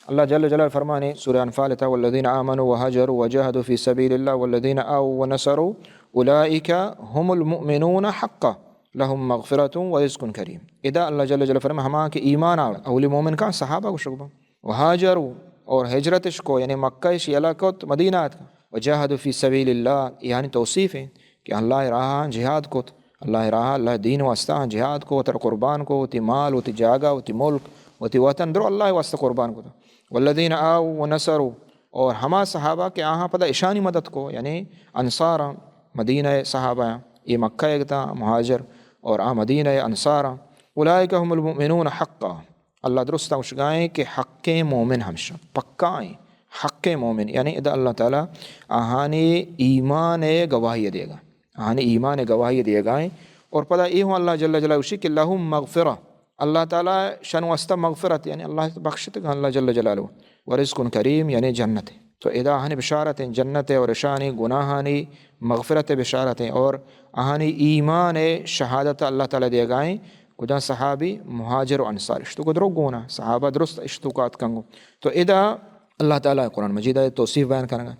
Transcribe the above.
अल्लाह जल्ल जलाल फरमाने सूरह अनफाल था, वल्लज़ीना आमनु व हजरू व जहदू फ़ी सबीलिल्लाह वल्लज़ीना आव व नसरू उलाइका हुमुल मुमिनून हक़्क़ा लहुम मग़फ़िरतुन व रिज़्क़ुन करीम। इदा अल्लाह जल्ल जलाल फरमा हमा के ईमान आव अवली मोमिन का सहाबा को शुगबा व हाजरू और हिजरतश को यानी मक्का शियला को मदीना व जहदू फ़ी सबीलिल्लाह यानी तौसीफ़ है कि अल्लाह राह जिहाद को अल्लाह राह अल्लाह दीन वास्ता जिहाद को तर कुर्बान को ती माल व ती जागा व ती मुल्क व ती वतन दरो अल्लाह वास्ता कुर्बान को। वल्लज़ीना आव व नसरू और हमा सहाबा के आहाँ पदा ईशानी मदद को यानी अंसार मदीना सहाबा ये मक्का एकता महाजर और आ मदीना अंसार उलाइका हुमुल मुमिनून हक़्क़ा। अल्लाह दुरुस्त उशगाएँ कि हक़ मोमिन हमेशा पक्का है हक़ मोमिन यानी इदा अल्लाह ताला आहानी ईमान गवाही देगा आहानी ईमान गवाही देगा। और पता ये हो अल्लाह जल्ल जलालहू उसी कि लहुम मग़फ़िरा अल्लाह ताला शन वास्ता मग़फ़िरत यानी अल्लाह बख्शत अल्लाह जल्ल जलालहू व रिज़्क़ुन करीम यानी जन्नत है। तो इदा आहानी बिशारत है जन्नत और शानी गुनाहानी मग़फ़िरत बिशारत है और आहानी ईमान शहादत अल्लाह ताला देगा। कुदा सहाबी मुहाजिर अंसार इश्तु को द्रोग गोना सहाबा दुरुस्त इश्तुकात कंगो। तो इदा अल्लाह ताला कुरान मजीद तौसीफ़ बयान करेंगे।